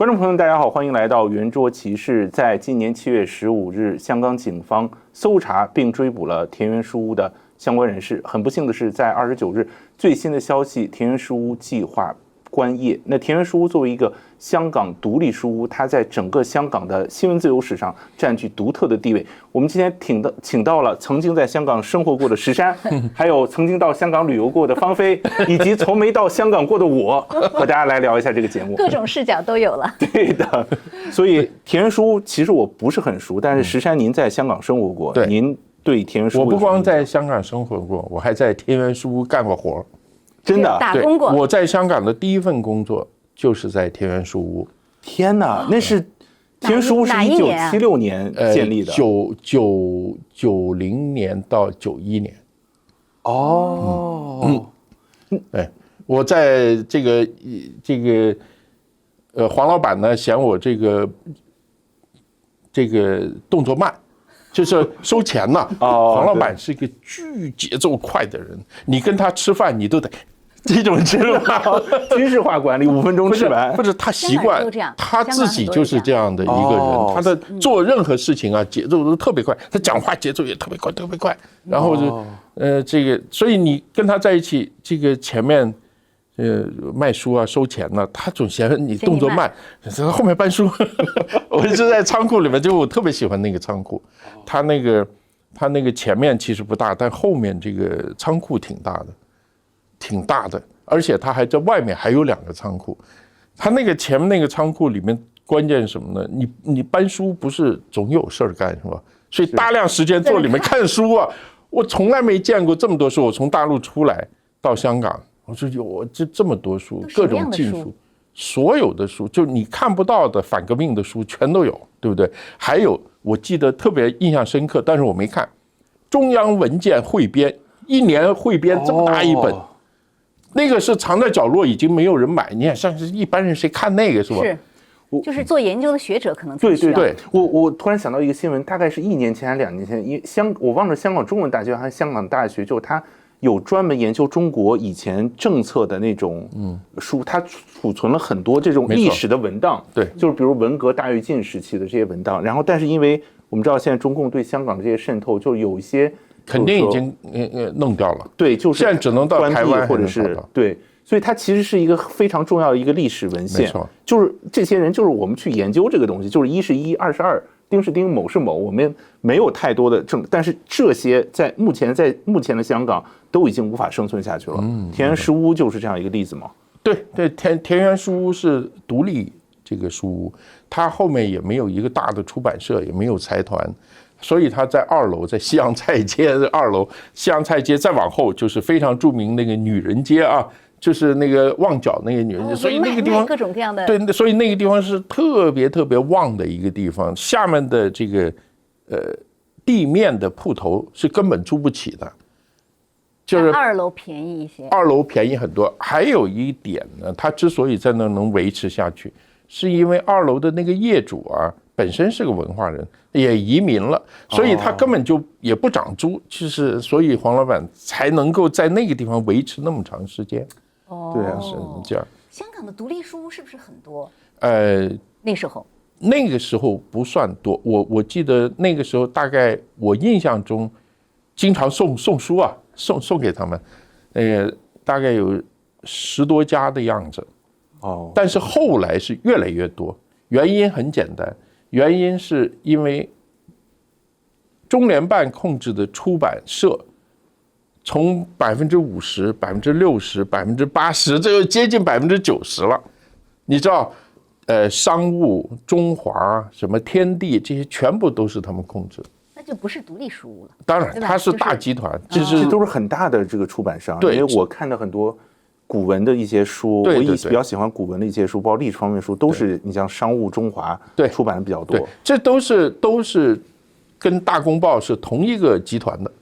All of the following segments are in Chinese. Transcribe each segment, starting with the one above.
观众朋友们，大家好，欢迎来到圆桌骑士。在今年7月15日，香港警方搜查并追捕了田园书屋的相关人士。很不幸的是，在29日最新的消息，田园书屋计划关业。那田园书屋作为一个香港独立书屋，它在整个香港的新闻自由史上占据独特的地位。我们今天请到了曾经在香港生活过的石山，还有曾经到香港旅游过的芳菲，以及从没到香港过的我，和大家来聊一下这个节目。各种视角都有了。对的，所以田园书屋其实我不是很熟，但是石山您在香港生活过，对，您对田园书屋我不光在香港生活过，我还在田园书屋干过活。真的打工过。我在香港的第一份工作就是在田园书屋。天哪，那是田园书屋是1976年建立的，90年到91年。哦，对，我在这个黄老板呢嫌我这个动作慢。就是收钱呐，黄老板是一个巨节奏快的人，你跟他吃饭你都得这种军事化管理，5分钟吃完。不是他习惯，他自己就是这样的一个人，他的做任何事情啊节奏都特别快，他讲话节奏也特别快，特别快。然后就这个，所以你跟他在一起，这个前面卖书啊收钱呢，他总嫌你动作慢，后面搬书。我一直在仓库里面，就我特别喜欢那个仓库，他那个前面其实不大，但后面这个仓库挺大的，而且他还在外面还有2个仓库。他那个前面那个仓库里面，关键是什么呢？你搬书不是总有事儿干是吧？所以大量时间坐里面看书啊，我从来没见过这么多书。我从大陆出来到香港。我说有这么多书，各种禁书，所有的书，就你看不到的反革命的书全都有，对不对？还有我记得特别印象深刻，但是我没看，中央文件汇编，1年汇编这么大一本，那个是藏在角落，已经没有人买。你看，像是一般人谁看那个是吧？是。就是做研究的学者可能对，我突然想到一个新闻，大概是1年前还是2年前，我忘了香港中文大学还是香港大学，就它有专门研究中国以前政策的那种书，它储存了很多这种历史的文档，对，就是比如文革大跃进时期的这些文档。然后，但是因为我们知道现在中共对香港的这些渗透，就有一些肯定已经弄掉了，对，就是现在只能到台湾或者是对。所以它其实是一个非常重要的一个历史文献，没错，就是这些人就是我们去研究这个东西，就是1是1，2是2，丁是丁，某是某，我们没有太多的但是这些在目前的香港都已经无法生存下去了。田园书屋就是这样一个例子嘛。对，田园书屋是独立这个书屋，它后面也没有一个大的出版社，也没有财团，所以它在2楼，在西洋菜街的2楼，西洋菜街再往后就是非常著名那个女人街啊。就是那个旺角那个女人街，所以那个地方各种各样的对，所以那个地方是特别旺的一个地方。下面的这个地面的铺头是根本租不起的，就是2楼便宜一些，2楼便宜很多。还有一点呢，它之所以在那能维持下去，是因为2楼的那个业主啊本身是个文化人，也移民了，所以他根本就也不涨租，就是所以黄老板才能够在那个地方维持那么长时间。对啊，是这样。香港的独立书屋是不是很多？那个时候不算多，我记得那个时候大概我印象中，经常送书啊，送给他们，大概有10多家的样子。但是后来是越来越多，原因很简单，原因是因为中联办控制的出版社。从50%、60%、80%，这就接近90%了。你知道，商务、中华、什么天地这些全部都是他们控制，那就不是独立书屋了。当然，它是大集团，这都是很大的这个出版商。对，因为我看的很多古文的一些书，我比较喜欢古文的一些书，包括历史方面的书，都是你像商务、中华出版的比较多。这都是跟大公报是同一个集团的。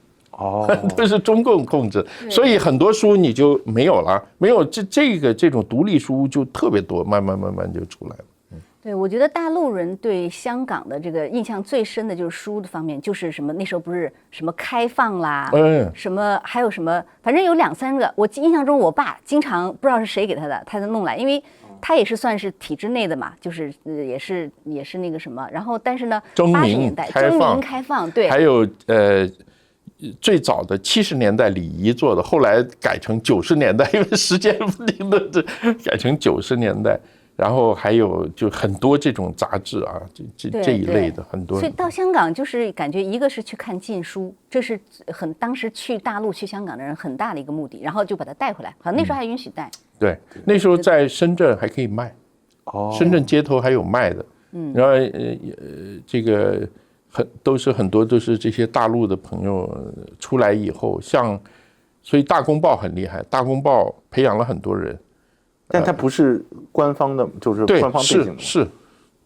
都是中共控制，所以很多书你就没有了，没有这种独立书就特别多，慢慢就出来了。对，我觉得大陆人对香港的这个印象最深的就是书的方面，就是什么那时候不是什么开放啦，什么还有什么，反正有2、3个。我印象中我爸经常不知道是谁给他的，他就弄来，因为他也是算是体制内的嘛，就是也是那个什么，然后但是呢80年代征明开放，对，还有最早的70年代李怡做的，后来改成90年代，因为时间不停的改成90年代。然后还有就很多这种杂志啊，这一类的很多。所以到香港就是感觉一个是去看禁书，这是当时去大陆去香港的人很大的一个目的，然后就把它带回来，好像那时候还允许带。对，那时候在深圳还可以卖，深圳街头还有卖的。然后这个很多都是这些大陆的朋友出来以后，所以大公报很厉害，大公报培养了很多人。但它不是官方的，就是官方背景的。是，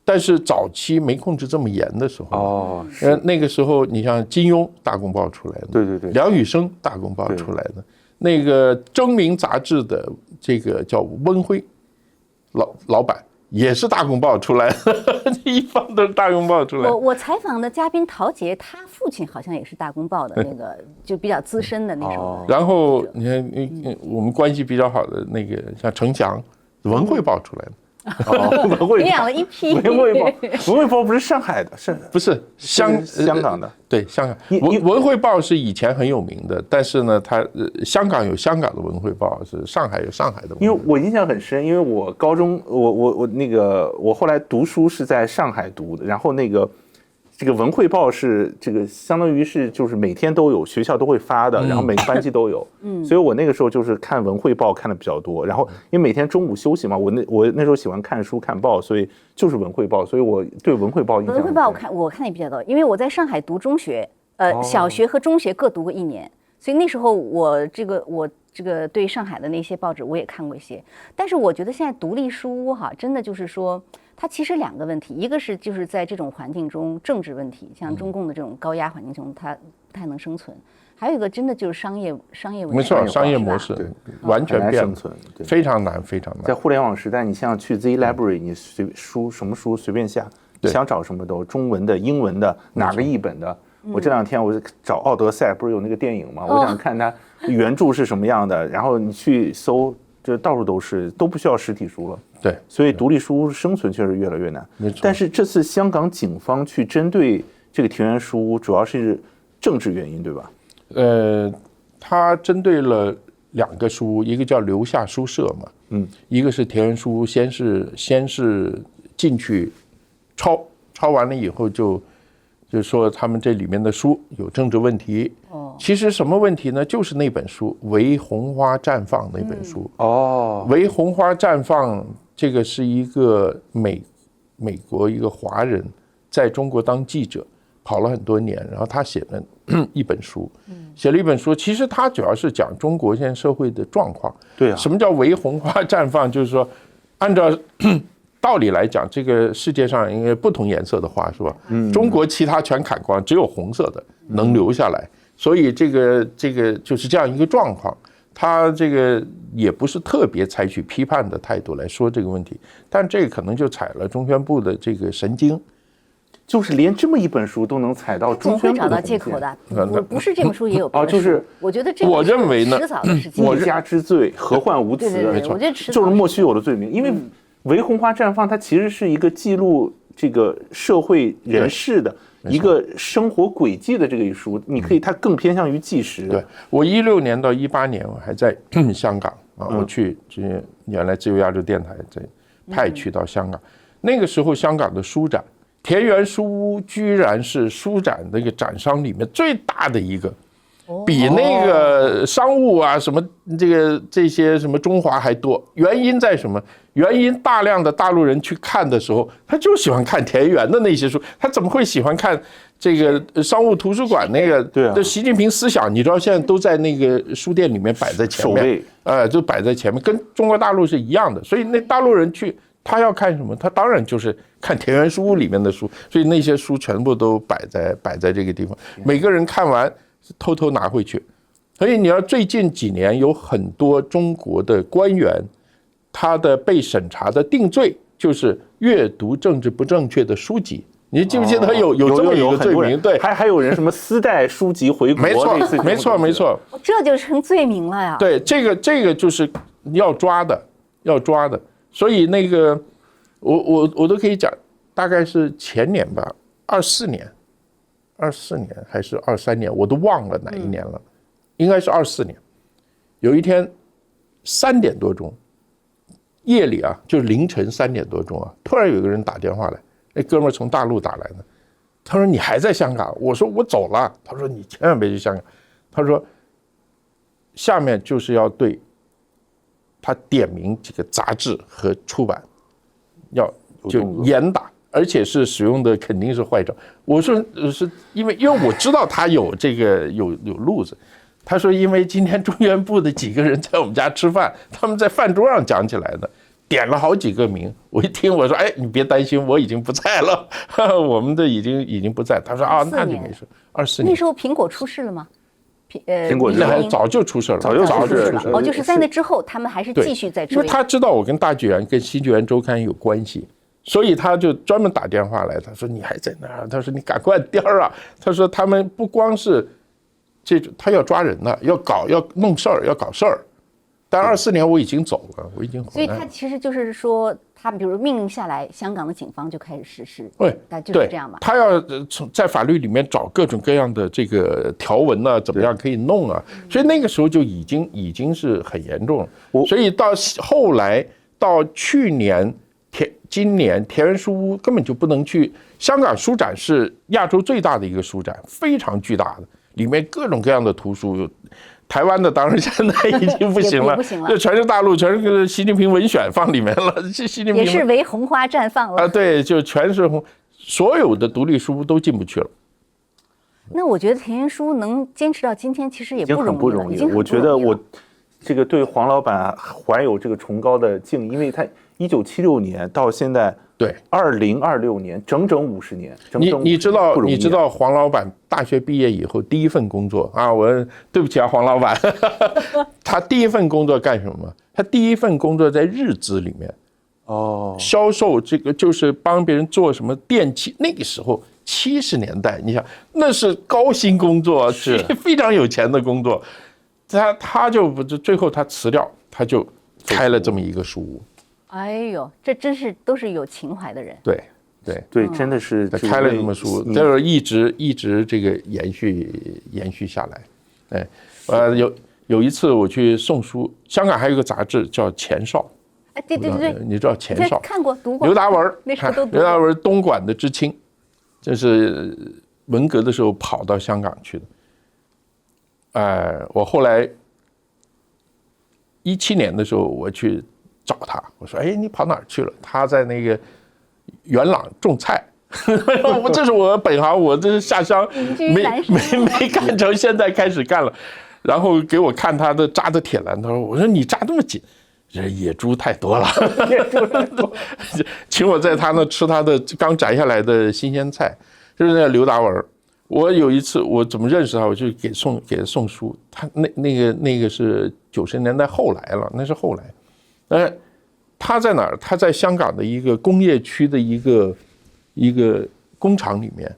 但是早期没控制这么严的时候，那个时候你像金庸大公报出来的，对，梁羽生大公报出来的，那个征明杂志的这个叫温辉老板也是大公报出来的，一方都是大公报出来的。我采访的嘉宾陶杰，他父亲好像也是大公报的那个，就比较资深的那时候。然后你看，我们关系比较好的那个像程翔，文汇报出来的。培养了一批文汇报不是上海的，不是香港的？对，香港文汇报是以前很有名的，但是呢，它香港有香港的文汇报，是上海有上海的文汇报。因为我印象很深，因为我高中我后来读书是在上海读的，然后这个文汇报是这个相当于是就是每天都有，学校都会发的，然后每个班级都有，所以我那个时候就是看文汇报看的比较多，然后因为每天中午休息嘛，我那时候喜欢看书看报，所以就是文汇报，所以我对文汇报印象。文汇报我看的也比较多，因为我在上海读中学，小学和中学各读过1年，所以那时候我这个对上海的那些报纸我也看过一些，但是我觉得现在独立书屋真的就是说。它其实2个问题，一个是就是在这种环境中政治问题，像中共的这种高压环境中，它不太能生存；还有一个真的就是商业问题，没错，商业模式完全变了，非常难，非常难。在互联网时代，你像去 Z Library， 你什么书随便下，想找什么都，中文的、英文的，哪个译本的。我这2天我找《奥德赛》，不是有那个电影吗？我想看它原著是什么样的，然后你去搜。这到处都是，都不需要实体书了。对，所以独立书屋生存确实越来越难。没错。但是这次香港警方去针对这个田园书屋，主要是政治原因，对吧？他针对了2个书屋，一个叫留下书社嘛，一个是田园书屋，先是进去抄完了以后就说他们这里面的书有政治问题。其实什么问题呢？就是那本书《唯红花绽放》那本书。唯红花绽放这个是一个美国一个华人在中国当记者跑了很多年，然后他写了一本书，其实他主要是讲中国现在社会的状况。对啊。什么叫唯红花绽放？就是说按照道理来讲，这个世界上应该不同颜色的花是吧？中国其他全砍光，只有红色的能留下来。所以这个就是这样一个状况，他这个也不是特别采取批判的态度来说这个问题，但这个可能就踩了中宣部的这个神经，就是连这么一本书都能踩到中宣部的找到借口的，不是这本书也有就是我觉得这我认为呢，迟早的事情，一家之罪，何患无辞？没错，我觉得就是莫须有的罪名，因为唯红花绽放它其实是一个记录这个社会人士的一个生活轨迹的这个一书，你可以它更偏向于纪实。对，我16年到18年我还在香港啊，我去原来自由亚洲电台在派去到香港，那个时候香港的书展，田园书屋居然是书展那个展商里面最大的一个。比那个商务啊什么这些什么中华还多，原因在什么？原因大量的大陆人去看的时候，他就喜欢看田园的那些书，他怎么会喜欢看这个商务图书馆那个？对啊，习近平思想，你知道现在都在那个书店里面摆在前面，就摆在前面，跟中国大陆是一样的。所以那大陆人去，他要看什么？他当然就是看田园书屋里面的书，所以那些书全部都摆在这个地方，每个人看完。偷偷拿回去，所以你要最近几年有很多中国的官员，他的被审查的定罪就是阅读政治不正确的书籍。你记不记得有这么一个罪名？对，还有人什么私带书籍回国？没错，这就成罪名了呀。对，这个就是要抓的。所以那个我都可以讲，大概是前年吧，24年还是23年，我都忘了哪一年了，应该是24年。有一天3点多钟，夜里啊，就凌晨3点多钟啊，突然有个人打电话来，那哥们儿从大陆打来的，他说你还在香港？我说我走了。他说你千万别去香港。他说下面就是要对他点名这个杂志和出版要就严打，而且是使用的肯定是坏照。我说是因为我知道他有这个有路子。他说因为今天中宣部的几个人在我们家吃饭，他们在饭桌上讲起来的，点了好几个名。我一听我说哎，你别担心，我已经不在了，我们的已经不在。他说啊，那就没事。24年那时候苹果出事了吗？苹果那还早就出事了，早就出事了。哦，就是在那之后，他们还是继续在追。因为他知道我跟大纪元跟新纪元周刊有关系，所以他就专门打电话来。他说你还在那儿？他说你赶快颠儿啊！他说他们不光是这种，他要抓人呢，要弄事儿，要搞事儿。但24年我已经走了，我已经回来了。所以他其实就是说，他比如命令下来，香港的警方就开始实施。对，就是这样嘛。他要在法律里面找各种各样的这个条文呢，怎么样可以弄啊？所以那个时候就已经是很严重了。所以到后来到去年今年田园书屋根本就不能去。香港书展是亚洲最大的一个书展，非常巨大的，里面各种各样的图书。台湾的当然现在已经不行了，就全是大陆，全是习近平文选放里面了。习近平也是为红花绽放了啊，对，就全是所有的独立书都进不去了。那我觉得田园书能坚持到今天，其实也不容易。我觉得我这个对黄老板怀有这个崇高的敬意，因为他1976年到现在。对，2026年整整50年，你知道黄老板大学毕业以后第一份工作啊，对不起啊，黄老板，他第一份工作干什么？他第一份工作在日资里面，销售这个就是帮别人做什么电器。那个时候70年代，你想那是高薪工作，是非常有钱的工作。他就最后他辞掉，他就开了这么一个书屋。哎呦，这真是都是有情怀的人。对，真的是开了这么书，就是一直这个延续下来。有一次我去送书，香港还有一个杂志叫《前哨》。哎，对，你知道《前哨》？看过读过。刘达文，那时候都读过。刘达文东莞的知青，这是文革的时候跑到香港去的。我后来17年的时候我去找他，我说：“哎，你跑哪儿去了？”他在那个元朗种菜。这是我本行，我这是下乡，没干成，现在开始干了。然后给我看他的扎的铁栏，他说：“我说你扎这么紧，这野猪太多了。”请我在他那吃他的刚摘下来的新鲜菜，就是那个刘达文。我有一次我怎么认识他，我就给他送书。他那个是90年代后来了，那是后来。他在哪儿？他在香港的一个工业区的一个工厂里面。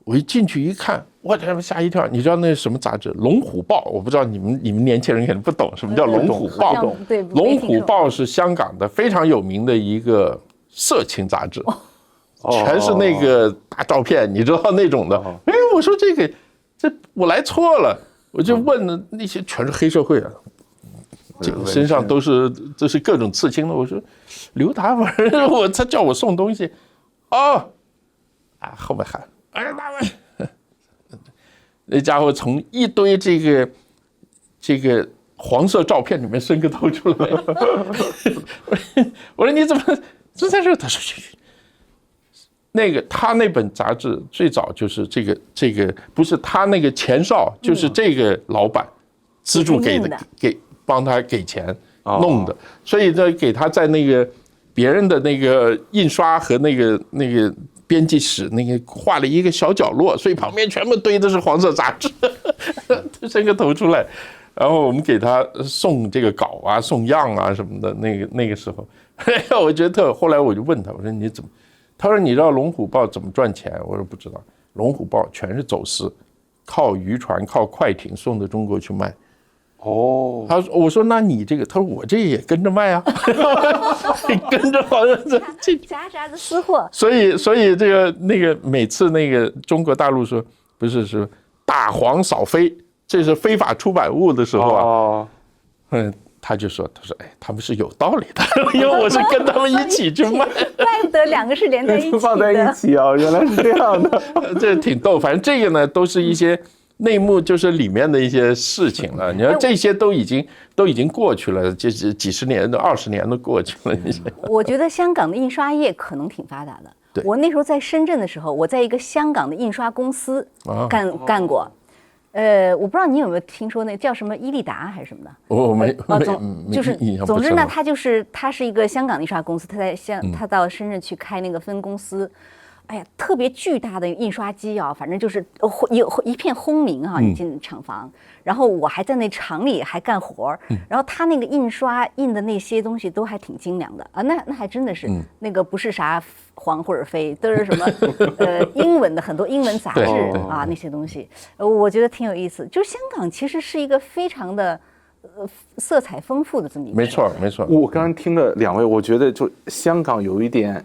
我一进去一看，我这吓一跳。你知道那是什么杂志？《龙虎报》。我不知道你们年轻人可能不懂什么叫《龙虎报》。对，《龙虎报》是香港的非常有名的一个色情杂志，全是那个大照片，你知道那种的。哎，我说这我来错了，我就问那些全是黑社会啊。这个身上这是各种刺青的。我说刘达文，他叫我送东西，后面喊哎大文，那家伙从一堆这个黄色照片里面伸个头出来。我说你怎么就在这？他说去。他那本杂志最早就是这个不是他那个前哨，就是这个老板资助给帮他给钱弄的，所以呢，给他在那个别人的那个印刷和那个编辑室那个画了一个小角落，所以旁边全部堆的是黄色杂志，伸个头出来，然后我们给他送这个稿啊、送样啊什么的。那个时候，我觉得后来我就问他，我说你怎么？他说你知道《龙虎报》怎么赚钱？我说不知道，《龙虎报》全是走私，靠渔船、靠快艇送到中国去卖。哦，我说那你这个，他说我这也跟着卖啊，跟着好像是这夹杂的私货。所以这个那个每次那个中国大陆说不是大黄扫非，这是非法出版物的时候啊，他说哎，他们是有道理的，因为我是跟他们一起去卖，怪不得两个是连在一起的，放在一起啊，原来是这样的，这挺逗。反正这个呢，都是一些内幕，就是里面的一些事情了。你看这些都已经过去了，这几十年的20年都过去了。我觉得香港的印刷业可能挺发达的。我那时候在深圳的时候，我在一个香港的印刷公司干过。我不知道你有没有听说那叫什么伊利达还是什么的？我没总之呢，它是一个香港的印刷公司，他到深圳去开那个分公司。哎呀，特别巨大的印刷机啊，反正就是一片轰鸣啊！你进厂房，然后我还在那厂里还干活然后他那个印刷印的那些东西都还挺精良的啊，那还真的是那个不是啥黄或者非，都是什么英文的很多英文杂志啊那些东西，我觉得挺有意思。就是香港其实是一个非常的色彩丰富的这么一个，没错。我刚刚听了2位，我觉得就香港有一点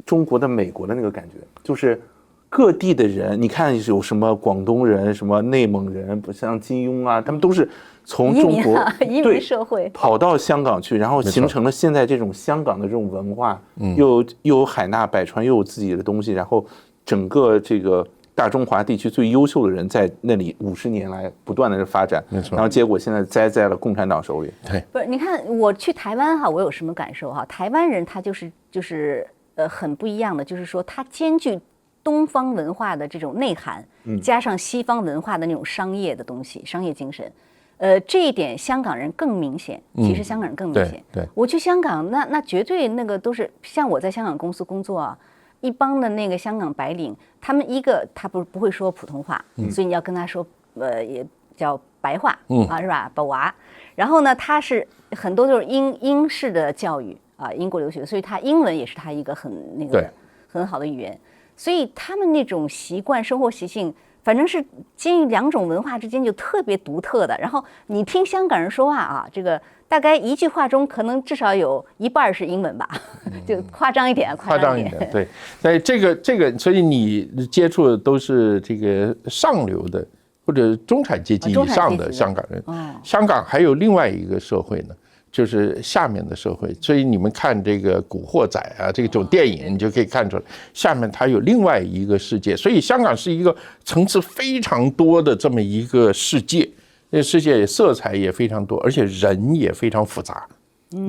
中国的美国的那个感觉，就是各地的人，你看有什么广东人、什么内蒙人，不像金庸啊，他们都是从中国移民社会跑到香港去，然后形成了现在这种香港的这种文化，又有海纳百川，又有自己的东西，然后整个这个大中华地区最优秀的人在那里50年来不断的发展，然后结果现在栽在了共产党手里。对，不是，你看我去台湾哈，我有什么感受哈？台湾人他就是很不一样的，就是说他兼具东方文化的这种内涵，加上西方文化的那种商业的东西，商业精神。这一点香港人更明显，其实香港人更明显。对，我去香港，那绝对那个都是像我在香港公司工作啊，一帮的那个香港白领，他们他不会说普通话，所以你要跟他说也叫白话是吧？宝娃。然后呢，他是很多都是英式的教育啊，英国留学，所以他英文也是他一个很好的语言，所以他们那种习惯、生活习性。反正是基于2种文化之间就特别独特的，然后你听香港人说话啊，这个大概一句话中可能至少有一半是英文吧，就夸张一点，对，在这个，所以你接触的都是这个上流的或者中产阶级以上的香港人。香港还有另外一个社会呢，就是下面的社会，所以你们看这个《古惑仔》啊，这种电影，你就可以看出来，下面它有另外一个世界。所以香港是一个层次非常多的这么一个世界，这个世界色彩也非常多，而且人也非常复杂，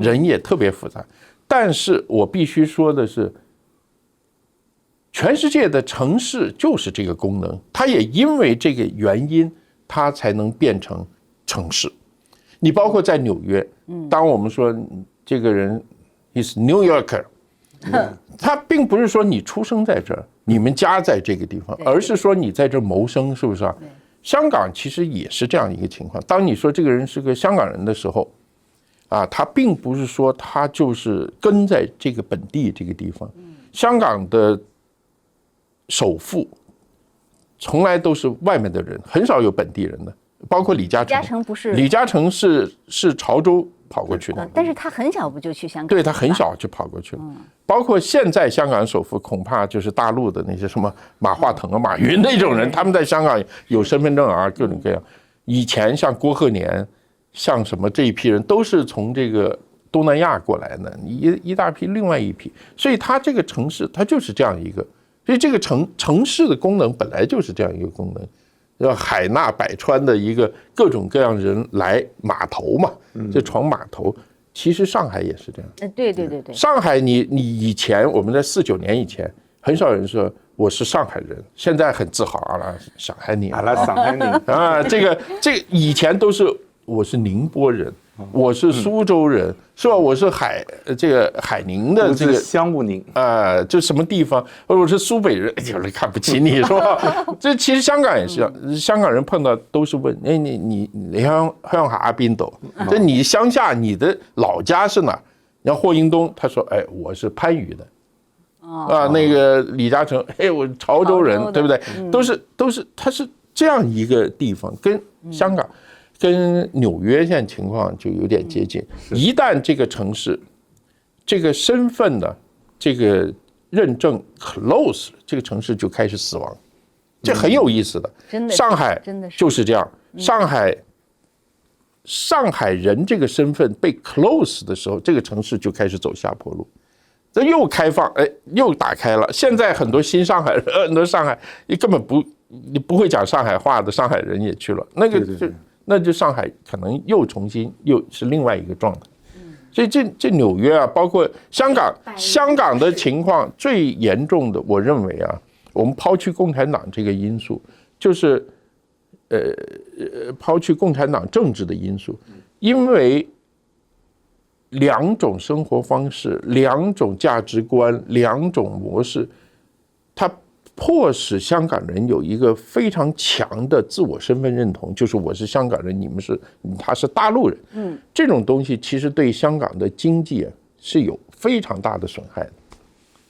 人也特别复杂。但是我必须说的是，全世界的城市就是这个功能，它也因为这个原因，它才能变成城市。你包括在纽约，当我们说这个人 is New Yorker， 他并不是说你出生在这儿，你们家在这个地方，而是说你在这谋生，是不是啊？香港其实也是这样一个情况。当你说这个人是个香港人的时候，他并不是说他就是跟在这个本地这个地方。香港的首富从来都是外面的人，很少有本地人的。包括李嘉诚不是，李嘉诚是潮州跑过去的，但是他很小不就去香港？对，他很小就跑过去了。包括现在香港首富恐怕就是大陆的那些什么马化腾啊、马云那种人，他们在香港有身份证啊，各种各样。以前像郭鹤年，像什么这一批人都是从这个东南亚过来的，一大批，另外一批。所以他这个城市，它就是这样一个，所以这个城市的功能本来就是这样一个功能。要海纳百川的一个各种各样人来码头嘛，就闯码头。其实上海也是这样。对。上海你以前我们在49年以前，很少人说我是上海人，现在很自豪啊，上海人啊，这个以前都是我是宁波人。我是苏州人，是吧？我是海宁的这个香务宁就什么地方？我是苏北人，有人看不起你，是吧？这其实香港也是这样，香港人碰到都是问，哎，你乡下边度？这你乡下你的老家是哪？然后霍英东他说，哎，我是番禺的。那个李嘉诚，哎，我潮州人，对不对？都是，他是这样一个地方，跟香港。跟纽约现在情况就有点接近。一旦这个城市这个身份的这个认证 close， 这个城市就开始死亡，这很有意思的。真的，上海就是这样。上海人这个身份被 close 的时候，这个城市就开始走下坡路。这又开放，又打开了。现在很多新上海人，很多上海你根本你不会讲上海话的上海人也去了，那就上海可能又重新又是另外一个状态。所以这纽约啊，包括香港的情况最严重的，我认为啊，我们抛去共产党这个因素，就是抛去共产党政治的因素，因为两种生活方式、两种价值观、两种模式，它迫使香港人有一个非常强的自我身份认同，就是我是香港人，他是大陆人。这种东西其实对香港的经济是有非常大的损害的。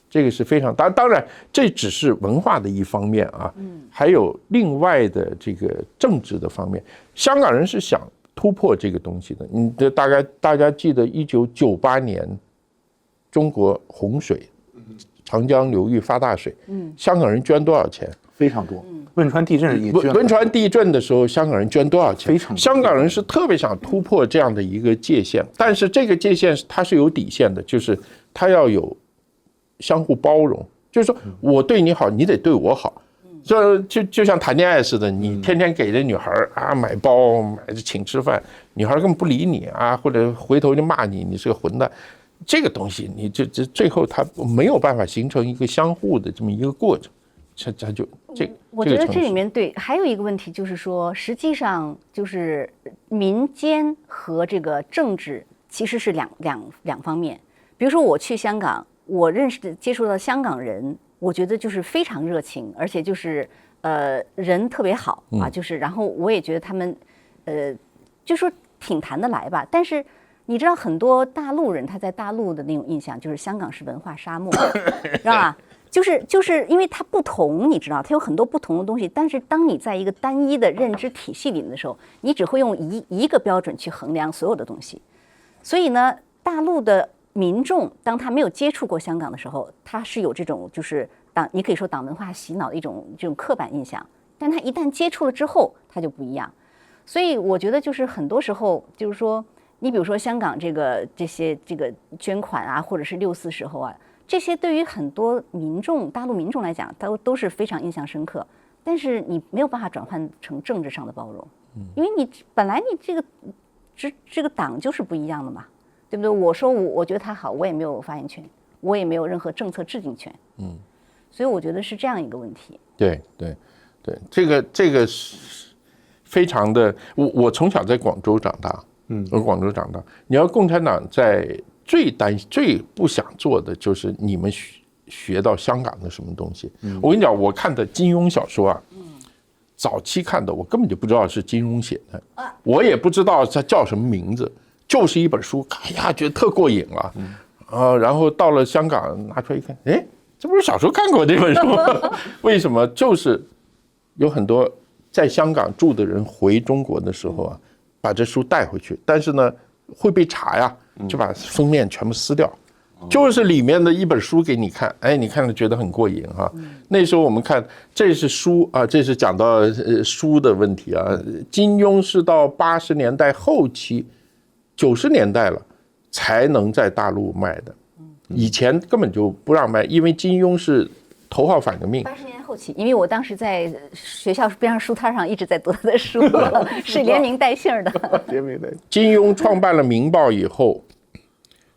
这个是非常大，当然这只是文化的一方面啊，还有另外的这个政治的方面。香港人是想突破这个东西的。大家记得1998年中国洪水，长江流域发大水，香港人捐多少钱？非常多。汶川地震也捐。汶川地震的时候，香港人捐多少钱？非常多。香港人是特别想突破这样的一个界限，但是这个界限它是有底线的，就是它要有相互包容，就是说我对你好，你得对我好。就像谈恋爱似的，你天天给这女孩啊买包、请吃饭，女孩根本不理你啊，或者回头就骂你是个混蛋。这个东西，你这最后它没有办法形成一个相互的这么一个过程，它就我觉得这里面对还有一个问题就是说，实际上就是民间和这个政治其实是两方面。比如说我去香港，我接触到香港人，我觉得就是非常热情，而且就是人特别好啊，就是然后我也觉得他们就说挺谈得来吧。但是你知道很多大陆人他在大陆的那种印象就是香港是文化沙漠，知道吧？就是因为它不同，你知道它有很多不同的东西，但是当你在一个单一的认知体系里面的时候，你只会用一个标准去衡量所有的东西。所以呢，大陆的民众当他没有接触过香港的时候，他是有这种就是你可以说党文化洗脑的这种刻板印象，但他一旦接触了之后，他就不一样。所以我觉得就是很多时候就是说，你比如说香港这个捐款啊，或者是6·4时候啊，这些对于很多大陆民众来讲，都是非常印象深刻。但是你没有办法转换成政治上的包容，因为你本来你这个党就是不一样的嘛。对不对？我说我觉得他好，我也没有发言权，我也没有任何政策制定权。所以我觉得是这样一个问题。对，这个是非常的。我从小在广州长大，我广州长大。你要共产党在最不想做的就是你们学到香港的什么东西。我跟你讲，我看的金庸小说啊，早期看的我根本就不知道是金庸写的，我也不知道它叫什么名字。就是一本书，哎呀，觉得特过瘾了，然后到了香港拿出来一看，这不是小时候看过这本书吗？为什么？就是有很多在香港住的人回中国的时候啊，把这书带回去，但是呢会被查呀，就把封面全部撕掉，就是里面的一本书给你看，你看了觉得很过瘾哈。那时候我们看这是书啊，这是讲到书的问题啊。金庸是到80年代后期。90年代了才能在大陆卖的，以前根本就不让卖，因为金庸是头号反革命。80年后期，因为我当时在学校边上书摊上一直在读他的书，是连名带姓的。金庸创办了《明报》以后，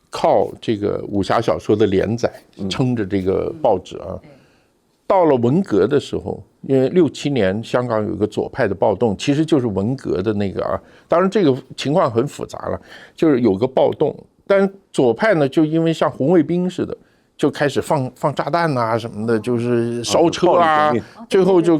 靠这个武侠小说的连载撑着这个报纸啊。到了文革的时候，因为6、7年香港有一个左派的暴动，其实就是文革的那个啊。当然这个情况很复杂了，就是有个暴动，但左派呢就因为像红卫兵似的，就开始放炸弹啊什么的，就是烧车啊，最后就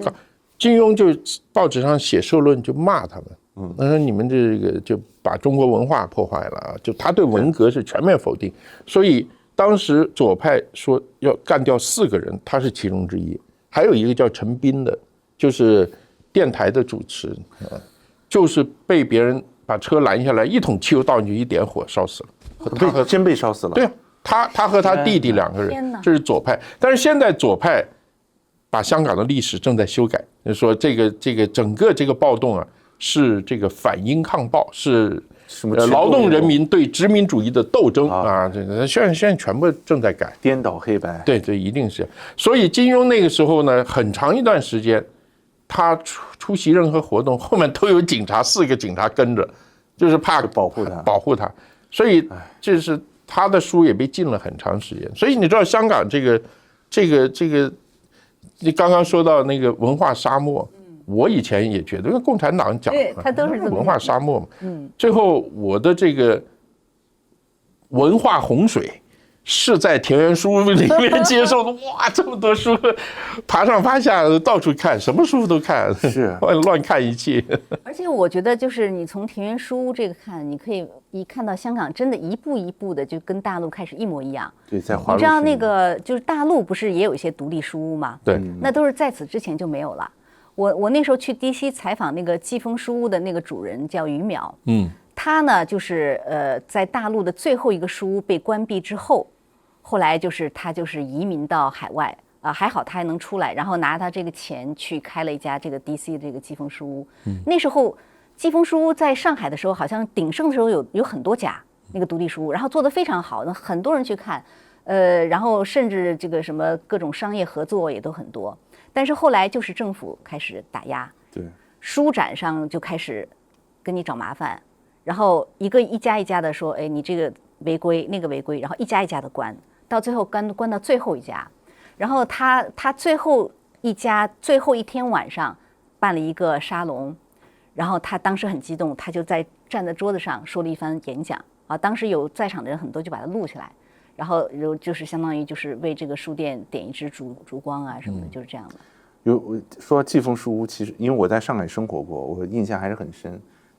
金庸就报纸上写社论就骂他们，他说你们这个就把中国文化破坏了啊，就他对文革是全面否定，所以。当时左派说要干掉4个人，他是其中之一，还有一个叫陈斌的，就是电台的主持，就是被别人把车拦下来，一桶汽油倒进去，一点火烧死了。真被烧死了。对啊，他和他弟弟2个人，这是左派。但是现在左派把香港的历史正在修改，就是说这个整个这个暴动啊，是这个反英抗暴，是劳动人民对殖民主义的斗争啊。这个现在全部正在改，颠倒黑白。对，一定是。所以金庸那个时候呢，很长一段时间，他出席任何活动，后面都有警察，4个警察跟着，就是怕保护他。所以这是他的书也被禁了很长时间。所以你知道香港这个，你刚刚说到那个文化沙漠，我以前也觉得，因为共产党讲他都是文化沙漠嘛。最后我的这个文化洪水是在田园书屋里面接受的。哇，这么多书，爬上爬下，到处看，什么书都看，是乱看一气。而且我觉得，就是你从田园书屋这个看，你可以一看到香港真的一步一步的就跟大陆开始一模一样。对，在你知道那个就是大陆不是也有一些独立书屋吗？对，那都是在此之前就没有了。我那时候去 DC 采访那个季风书屋的那个主人叫于淼，他呢就是在大陆的最后一个书屋被关闭之后，后来就是他就是移民到海外啊，还好他还能出来，然后拿他这个钱去开了一家这个 DC 的这个季风书屋。那时候季风书屋在上海的时候，好像鼎盛的时候有很多家那个独立书屋，然后做得非常好，那很多人去看，然后甚至这个什么各种商业合作也都很多。但是后来就是政府开始打压，对，书展上就开始跟你找麻烦，然后一家一家的说，哎，你这个违规，那个违规，然后一家一家的关，到最后关到最后一家，然后他最后一家最后一天晚上办了一个沙龙，然后他当时很激动，他就站在桌子上说了一番演讲啊，当时有在场的人很多就把它录下来。然后就是相当于就是为这个书店点一支烛光啊什么的，就是这样的。说季风书屋，其实因为我在上海生活过，我印象还是很深。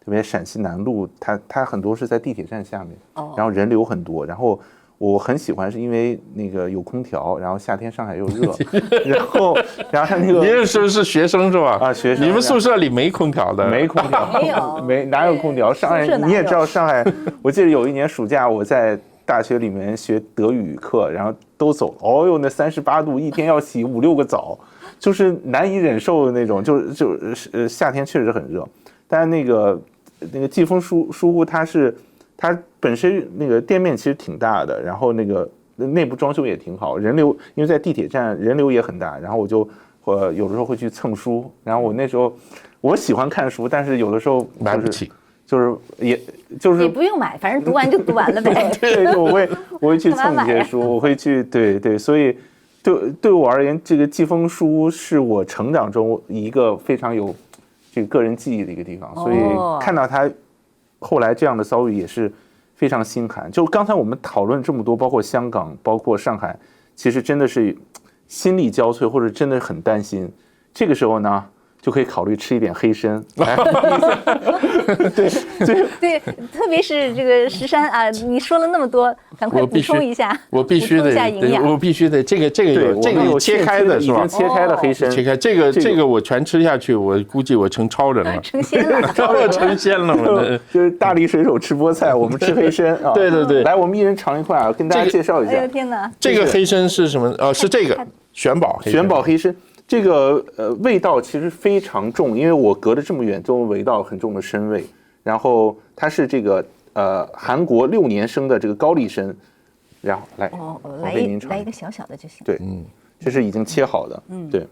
特别陕西南路，它很多是在地铁站下面，然后人流很多。然后我很喜欢，是因为那个有空调，然后夏天上海又热，然后它那个。你那时候是学生是吧？啊，学生。你们宿舍里没空调的？没空调，哪有空调？上海你也知道，上海，我记得有一年暑假我在大学里面学德语课，然后都走，哦哟，那38度，一天要洗5、6个澡，就是难以忍受的那种。就是夏天确实很热，但是那个季风书屋，它本身那个店面其实挺大的，然后那个内部装修也挺好，人流因为在地铁站人流也很大，然后我有的时候会去蹭书，然后我那时候我喜欢看书，但是有的时候买不起。也不用买，反正读完就读完了呗。对，我会去蹭一些书，我会去对，所以对我而言，这个季风书屋是我成长中一个非常有这个个人记忆的一个地方，所以看到他后来这样的遭遇也是非常心寒。就刚才我们讨论这么多，包括香港，包括上海，其实真的是心力交瘁，或者真的很担心。这个时候呢，就可以考虑吃一点黑参。对，特别是这个石山啊，你说了那么多，赶快补充一下。我必须得，我必须得，这个有切开的是吧？已经切开的黑参，切开这个我全吃下去，我估计我成超人了，成仙了，成仙了。就是大力水手吃菠菜，我们吃黑参啊。对，来，我们一人尝一块啊，跟大家介绍一下。哎呦天哪！这个黑参是什么？是这个玄宝黑参。这个味道其实非常重，因为我隔着这么远，都闻到很重的参味。然后它是这个韩国6年生的这个高丽参，然后来一个小小的就行。对，这是已经切好的，对，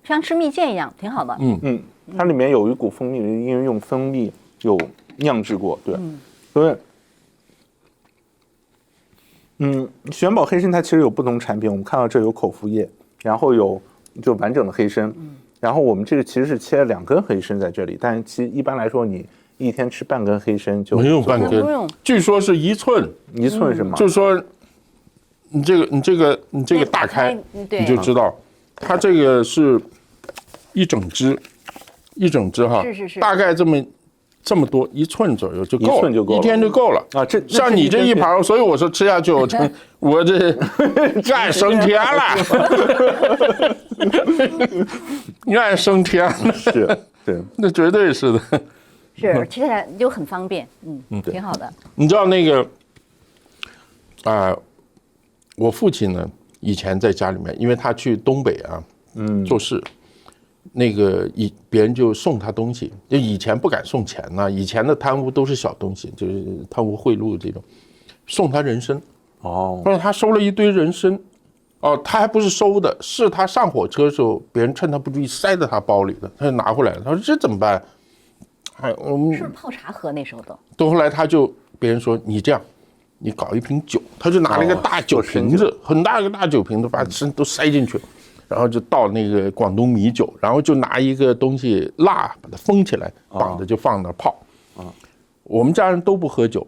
像吃蜜饯一样，挺好的。它里面有一股蜂蜜，因为用蜂蜜有酿制过，对，所以。玄宝黑参它其实有不同产品，我们看到这有口服液，然后有就完整的黑参，然后我们这个其实是切了2根黑参在这里，但其实一般来说你一天吃半根黑参就没有半根，据说是1寸，1寸是吗？就是说你这个打开你就知道，它这个是一整只哈，是，大概这么这么多1寸左右就够了，1寸就够了，一天就够了啊。像你这一盘，所以我说吃下去，我这干升天了，干升天了，是，对，那绝对是的，是吃起来就很方便，挺好的。你知道那个我父亲呢，以前在家里面，因为他去东北啊，做事。那个别人就送他东西，就以前不敢送钱呐，以前的贪污都是小东西，就是贪污贿赂这种，送他人参，后来他收了一堆人参，他还不是收的，是他上火车的时候，别人趁他不注意塞在他包里的，他就拿回来了，他说这怎么办？我们是不是泡茶喝那时候后来他就别人说你这样，你搞一瓶酒，他就拿了一个大酒瓶子，很大一个大酒瓶子，把参都塞进去。然后就倒那个广东米酒，然后就拿一个东西蜡把它封起来，绑着就放那儿泡。我们家人都不喝酒，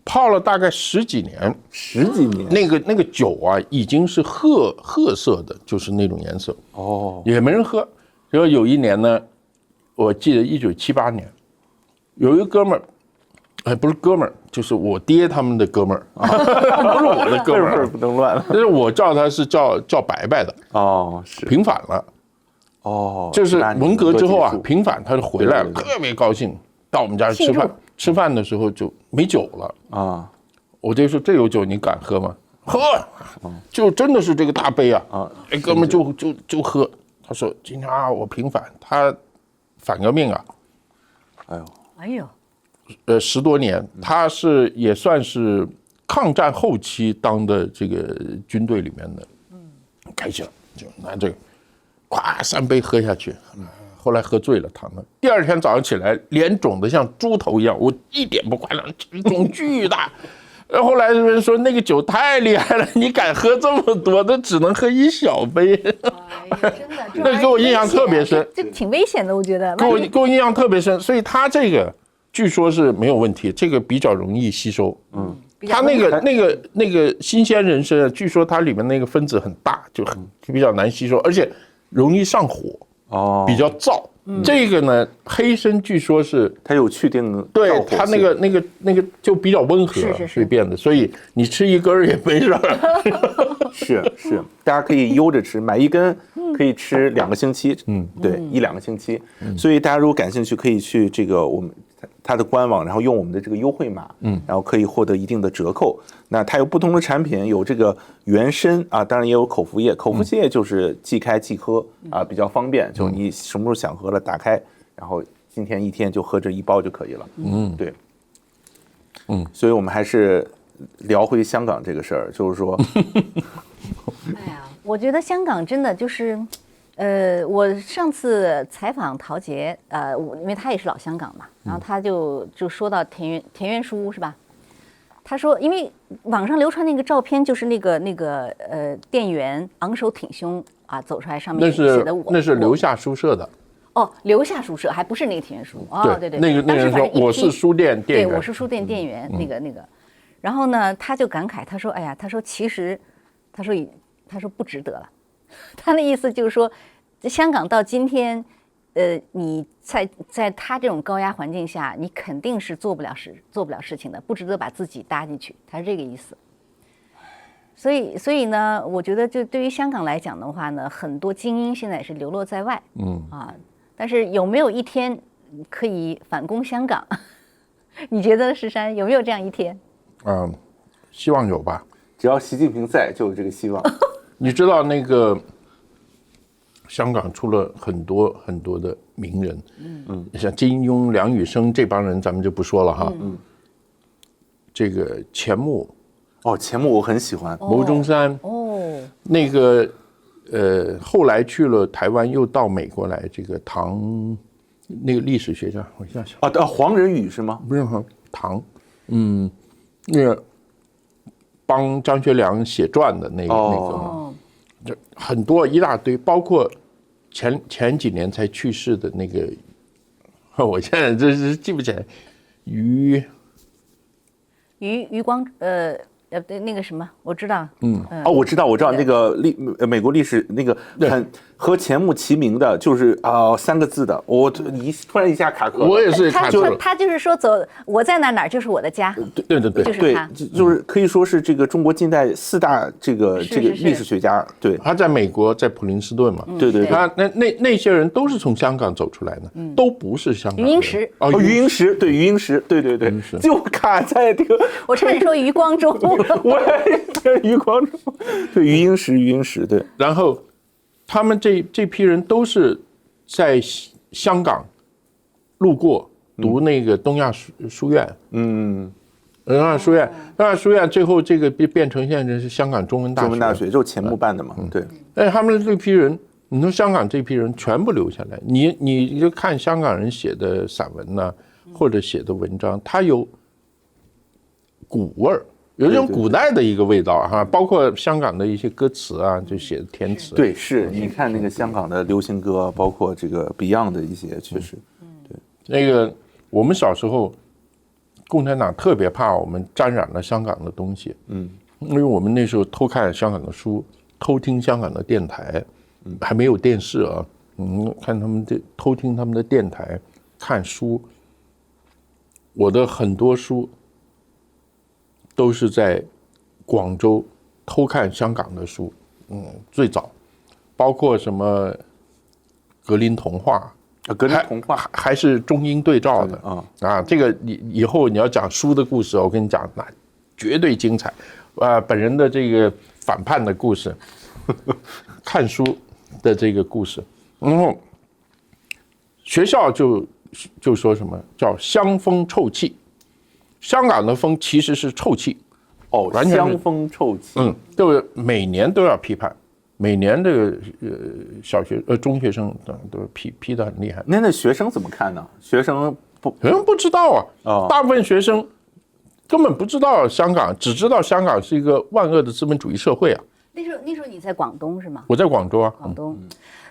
泡了大概10几年，10几年，那个酒啊已经是褐色的，就是那种颜色。也没人喝。然后有一年呢，我记得1978年，有一个哥们儿，不是哥们儿，就是我爹他们的哥们儿啊，不是我的哥们儿，不能乱了。但是我叫他是叫白白的，是平反了，就是文革之后啊，平反他就回来了，特别高兴，到我们家吃饭，吃饭的时候就没酒了我爹说这有酒你敢喝吗？喝，就真的是这个大杯哥们就喝，他说今天我平反，他反革命啊，哎呦。10多年，他也算是抗战后期当的这个军队里面的，开心了，就拿这个，咵3杯喝下去，后来喝醉了躺了，第2天早上起来脸肿得像猪头一样，我一点不夸张，肿巨大。后来人说那个酒太厉害了，你敢喝这么多，都只能喝1小杯。真的，那给我印象特别深，这挺危险的，我觉得。给我印象特别深，所以他这个。据说是没有问题，这个比较容易吸收。它那个新鲜人参，据说它里面那个分子很大，就比较难吸收，而且容易上火，比较燥。这个呢，黑参据说是它有去定，对它那个就比较温和，随便的，所以你吃1根也没事儿。是，大家可以悠着吃，买1根可以吃2个星期。对，1-2个星期。所以大家如果感兴趣，可以去这个它的官网，然后用我们的这个优惠码，然后可以获得一定的折扣。那它有不同的产品，有这个原参当然也有口服液，口服液就是即开即喝比较方便，就你什么时候想喝了打开，然后今天1天就喝这1包就可以了。对，所以我们还是聊回香港这个事儿，就是说，哎呀，我觉得香港真的就是。我上次采访陶杰，因为他也是老香港嘛，然后他就说到田园书屋是吧？他说，因为网上流传那个照片，就是那个店员昂首挺胸走出来，上面写的那是留下书社的。留下书社还不是那个田园书屋对，那个人说我是书店店员，对，我是书店店员，那个，然后呢，他就感慨，他说，哎呀，他说其实，他说不值得了。他的意思就是说，香港到今天，你在他这种高压环境下，你肯定是做不了事情的，不值得把自己搭进去。他是这个意思。所以呢，我觉得就对于香港来讲的话呢，很多精英现在也是流落在外，但是有没有一天可以反攻香港？你觉得石山有没有这样一天？希望有吧。只要习近平在，就有这个希望。你知道那个香港出了很多很多的名人，像金庸、梁羽生这帮人，咱们就不说了哈。这个钱穆，钱穆我很喜欢。牟中山，那个后来去了台湾，又到美国来。这个唐，那个历史学家，我一下想黄仁宇是吗？不是唐，那个帮张学良写传的那个，这很多一大堆，包括前几年才去世的那个，我现在真是记不起来，余光对，那个什么，我知道。我知道那个美国历史那个和钱穆齐名的，就是3个字的，我突然一下卡壳了。我也是卡住了。他就是说我在哪就是我的家。对，就是他，就是可以说是这个中国近代4大这个历史学家。对，他在美国在普林斯顿嘛。对，他那些人都是从香港走出来的，都不是香港人。余英时余英时，对，余英时，对，就卡在这个。我差点说余光中。我余光中，对，余英时，对。然后他们这批人都是在香港路过读那个东亚书院，东亚书院最后这个变成现在是香港中文大学，就是钱穆办的嘛，对。但是他们这批人，你说香港这批人全部留下来，你就看香港人写的散文呢，或者写的文章，它有古味儿。有一种古代的一个味道哈，包括香港的一些歌词啊，就写的填词。对，是你看那个香港的流行歌，包括这个 Beyond 的一些，确实，对。那个我们小时候，共产党特别怕我们沾染了香港的东西，因为我们那时候偷看香港的书，偷听香港的电台，还没有电视啊，看他们偷听他们的电台，看书。我的很多书。都是在广州偷看香港的书，最早，包括什么格林童话，还是中英对照的这个以后你要讲书的故事，我跟你讲，那绝对精彩，本人的这个反叛的故事，看书的这个故事，然后学校就说什么叫香风臭气。香港的风其实是臭气，完全香风臭气，就是每年都要批判，每年这个中学生都批得很厉害。那学生怎么看呢？学生不知道大部分学生根本不知道香港，只知道香港是一个万恶的资本主义社会啊。那时候你在广东是吗？我在广州啊。广东，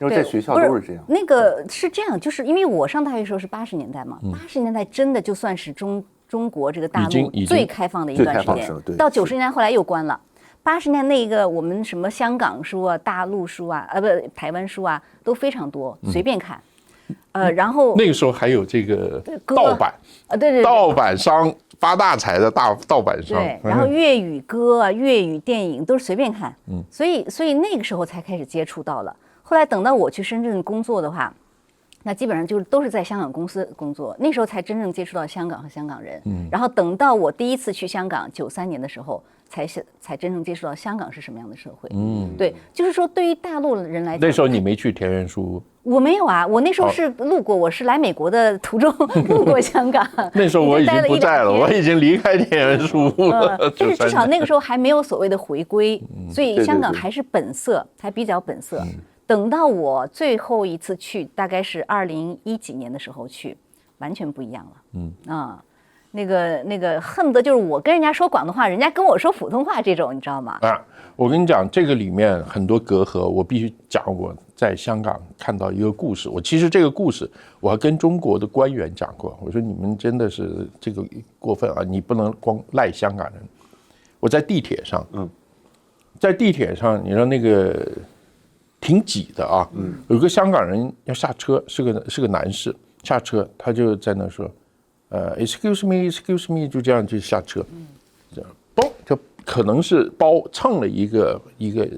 因为在学校都是这样。那个是这样，就是因为我上大学的时候是80年代嘛，80年代真的就算是中国这个大陆最开放的一段时间，到90年代后来又关了。80年代那个我们什么香港书啊、大陆书啊、台湾书啊都非常多，随便看。然后那个时候还有这个盗版对，盗版商发大财的盗版商。对，然后粤语歌啊、粤语电影都是随便看。所以那个时候才开始接触到了。后来等到我去深圳工作的话。那基本上就是都是在香港公司工作，那时候才真正接触到香港和香港人。然后等到我第一次去香港93年的时候，才真正接触到香港是什么样的社会。对，就是说对于大陆人来讲，那时候你没去田园书屋？我没有啊，我那时候是路过，我是来美国的途中路过香港。那时候我已经不在了，我已经离开田园书屋了。但是至少那个时候还没有所谓的回归，所以香港还是本色，还比较本色。等到我最后一次去，大概是2010几年的时候去，完全不一样了。那个恨不得就是我跟人家说广东话，人家跟我说普通话这种，你知道吗？我跟你讲，这个里面很多隔阂，我必须讲我在香港看到一个故事。其实这个故事我还跟中国的官员讲过，我说你们真的是这个过分啊，你不能光赖香港人。我在地铁上，在地铁上，你说那个。挺挤的啊，有个香港人要下车，是个男士，下车他就在那说，excuse me，excuse me， 就这样就下车，嘣，就可能是蹭了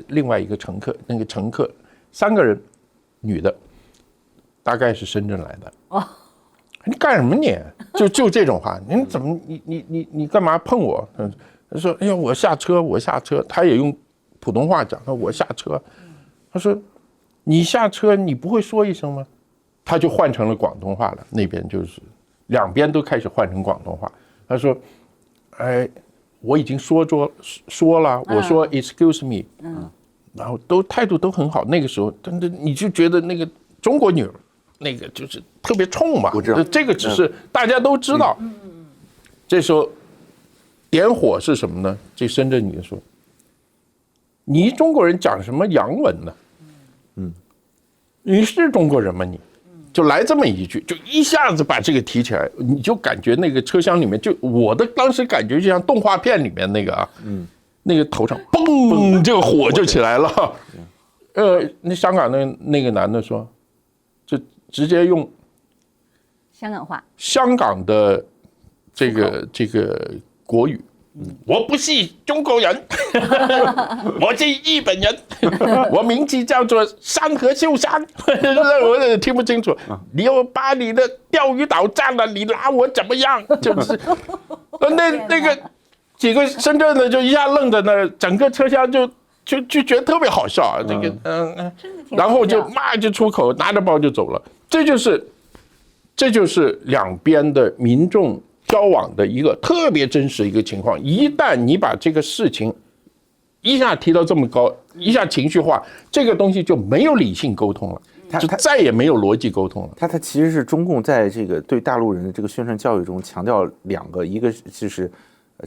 另外一个乘客，那个乘客3个人，女的，大概是深圳来的。你干什么你？就这种话，你怎么你干嘛碰我？他说，哎呀，我下车，他也用普通话讲，我下车。他说：“你下车，你不会说一声吗？”他就换成了广东话了。那边就是两边都开始换成广东话。他说：“哎，我已经说了，我说 excuse me， 然后态度都很好。那个时候，真的你就觉得那个中国女儿，那个就是特别冲嘛。这个只是大家都知道。这时候点火是什么呢？这深圳女的说：“你中国人讲什么洋文呢？你是中国人吗？你就来这么一句，就一下子把这个提起来，你就感觉那个车厢里面，就我的当时感觉就像动画片里面那个啊，那个头上嘣，这个火就起来了。那香港那个男的说，就直接用香港话，香港的这个国语。我不是中国人，我是日本人，我名字叫做山河秀山，我也听不清楚。你要把你的钓鱼岛占了，你拿我怎么样？就是那个几个深圳的就一下愣在那儿，整个车厢就觉得特别好笑啊，这个然后就就出口，拿着包就走了。这就是两边的民众交往的一个特别真实的一个情况。一旦你把这个事情一下提到这么高，一下情绪化，这个东西就没有理性沟通了，就再也没有逻辑沟通了。它其实是中共在这个对大陆人的这个宣传教育中强调两个，一个就是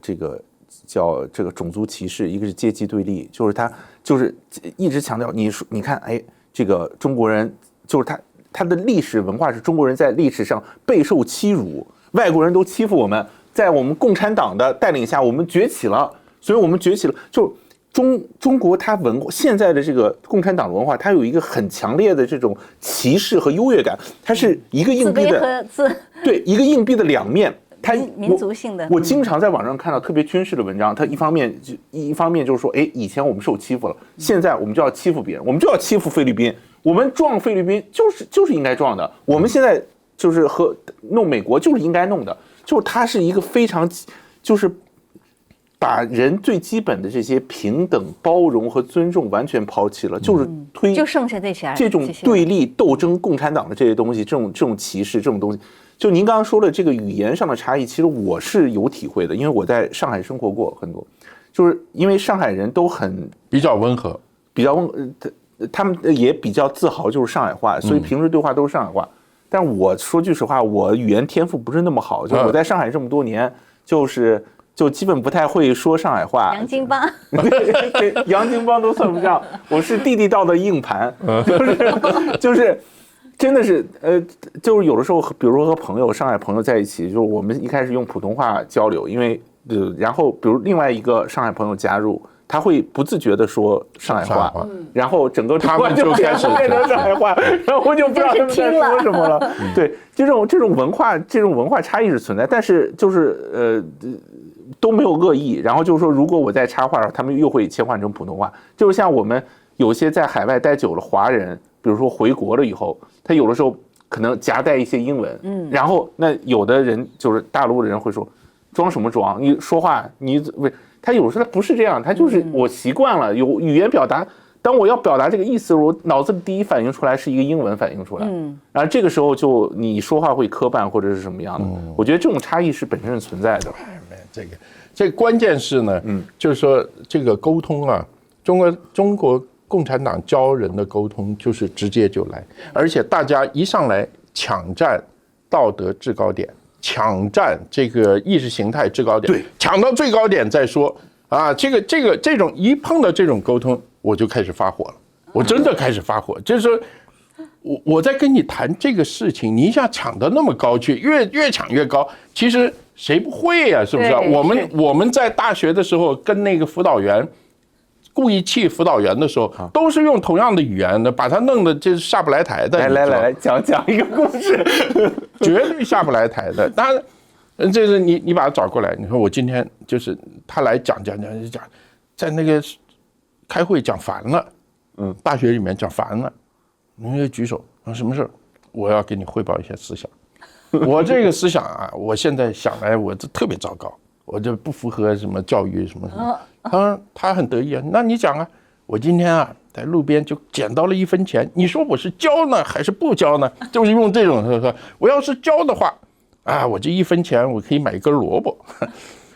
这个叫这个种族歧视，一个是阶级对立，就是他就是一直强调你看，哎，这个中国人就是他的历史文化是中国人在历史上备受欺辱。外国人都欺负我们，在我们共产党的带领下，我们崛起了，所以我们崛起了。就中国它现在的这个共产党的文化，它有一个很强烈的这种歧视和优越感，它是一个硬币的对一个硬币的两面。它民族性的。我经常在网上看到特别军事的文章，它一方面就是说，哎，以前我们受欺负了，现在我们就要欺负别人，我们就要欺负菲律宾，我们撞菲律宾就是应该撞的，我们现在。就是和弄美国就是应该弄的，就是它是一个非常，就是把人最基本的这些平等、包容和尊重完全抛弃了，就是就剩下这些这种对立、斗争、共产党的这些东西，这种歧视这种东西，就您刚刚说的这个语言上的差异，其实我是有体会的，因为我在上海生活过很多，就是因为上海人都比较温和，他们也比较自豪就是上海话，所以平时对话都是上海话。但我说句实话，我语言天赋不是那么好，就我在上海这么多年，就基本不太会说上海话。洋泾浜，对，洋泾浜都算不上，我是地道的硬盘，就是真的是就是有的时候，比如说和上海朋友在一起，就是我们一开始用普通话交流，因为然后比如另外一个上海朋友加入。他会不自觉地说上海话，然后整个他们就开始变成上海话，然后我就不知道他们在说什么了。对，这种文化差异是存在，但是就是都没有恶意。然后就是说，如果我在插话，他们又会切换成普通话。就是像我们有些在海外待久了华人，比如说回国了以后，他有的时候可能夹带一些英文，然后那有的人就是大陆的人会说，装什么装？你说话你他有时候他不是这样，他就是我习惯了有语言表达，当我要表达这个意思，我脑子里第一反应出来是一个英文反应出来，然后这个时候就你说话会磕绊或者是什么样的，我觉得这种差异是本身是存在的。这个关键是呢，就是说这个沟通啊，中国共产党教人的沟通就是直接就来，而且大家一上来抢占道德制高点。抢占这个意识形态制高点，对，抢到最高点再说啊！这种一碰到这种沟通，我就开始发火了，我真的开始发火。就是说，我在跟你谈这个事情，你一下抢到那么高去，越抢越高，其实谁不会呀？是不是？我们在大学的时候跟那个辅导员。故意气辅导员的时候，都是用同样的语言的，把他弄得就是下不来台的。来，讲一个故事，绝对下不来台的。当然，这是你把他找过来，你说我今天就是他来讲，在那个开会讲烦了，大学里面讲烦了，你就举手，什么事儿？我要给你汇报一些思想。我这个思想啊，我现在想来，我这特别糟糕。我就不符合什么教育什么。他很得意啊，那你讲啊，我今天啊在路边就捡到了1分钱，你说我是交呢还是不交呢？就是用这种说，我要是交的话，啊，我这1分钱我可以买1根萝卜。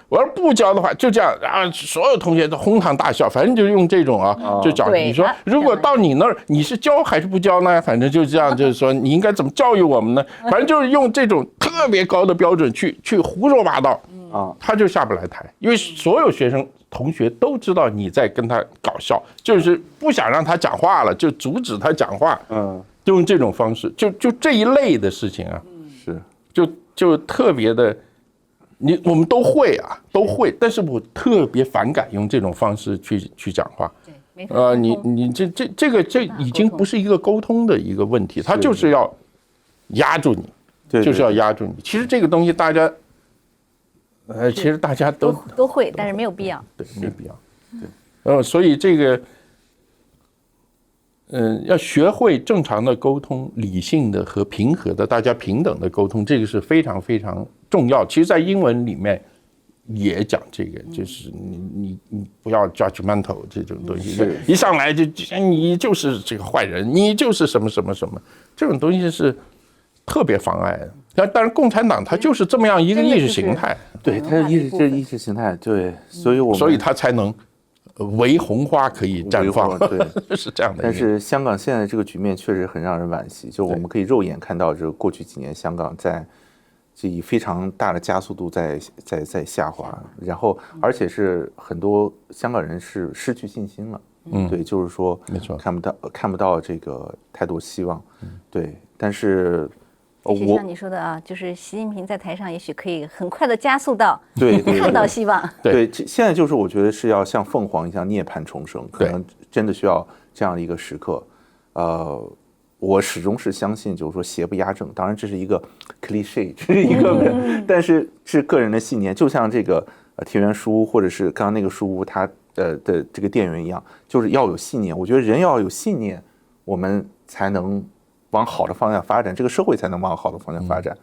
我要不交的话，就这样啊，所有同学都哄堂大笑，反正就用这种啊，就讲你说，如果到你那儿，你是交还是不交呢？反正就这样，就是说你应该怎么教育我们呢？反正就是用这种特别高的标准去胡说八道啊，他就下不来台，因为所有学生同学都知道你在跟他搞笑，就是不想让他讲话了，就阻止他讲话。就用这种方式，就这一类的事情啊，是就特别的，我们都会啊，都会，但是我特别反感用这种方式去讲话。对，没法沟通。你这已经不是一个沟通的一个问题，他就是要压住你，对，就是要压住你。其实这个东西大家，其实大家都会，但是没有必要。对，没必要。对，所以这个。要学会正常的沟通，理性的和平和的，大家平等的沟通，这个是非常非常重要。其实，在英文里面也讲这个，就是你不要 judgmental 这种东西，一上来就你就是这个坏人，你就是什么什么什么，这种东西是特别妨碍的。当然，共产党它就是这么样一个意识形态，对，它是意识形态，对，所以它才能。唯红花可以绽放，对，是这样的。但是香港现在这个局面确实很让人惋惜，就我们可以肉眼看到，这过去几年香港这以非常大的加速度在下滑，然后而且是很多香港人是失去信心了，对，就是说没错，看不到这个太多希望，对，但是。也许像你说的啊，就是习近平在台上，也许可以很快的加速到对看到希望。对，现在就是我觉得是要像凤凰一样涅槃重生，可能真的需要这样的一个时刻。我始终是相信，就是说邪不压正。当然这是一个 cliché， 这是一个，但是是个人的信念。就像这个田园书屋，或者是刚刚那个书屋，它的这个店员一样，就是要有信念。我觉得人要有信念，我们才能。往好的方向发展，这个社会才能往好的方向发展。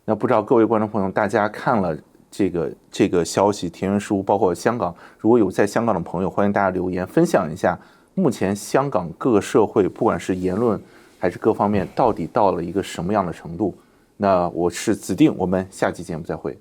那不知道各位观众朋友，大家看了这个消息，田园书屋包括香港，如果有在香港的朋友，欢迎大家留言分享一下，目前香港各个社会，不管是言论还是各方面，到底到了一个什么样的程度？那我是子定，我们下期节目再会。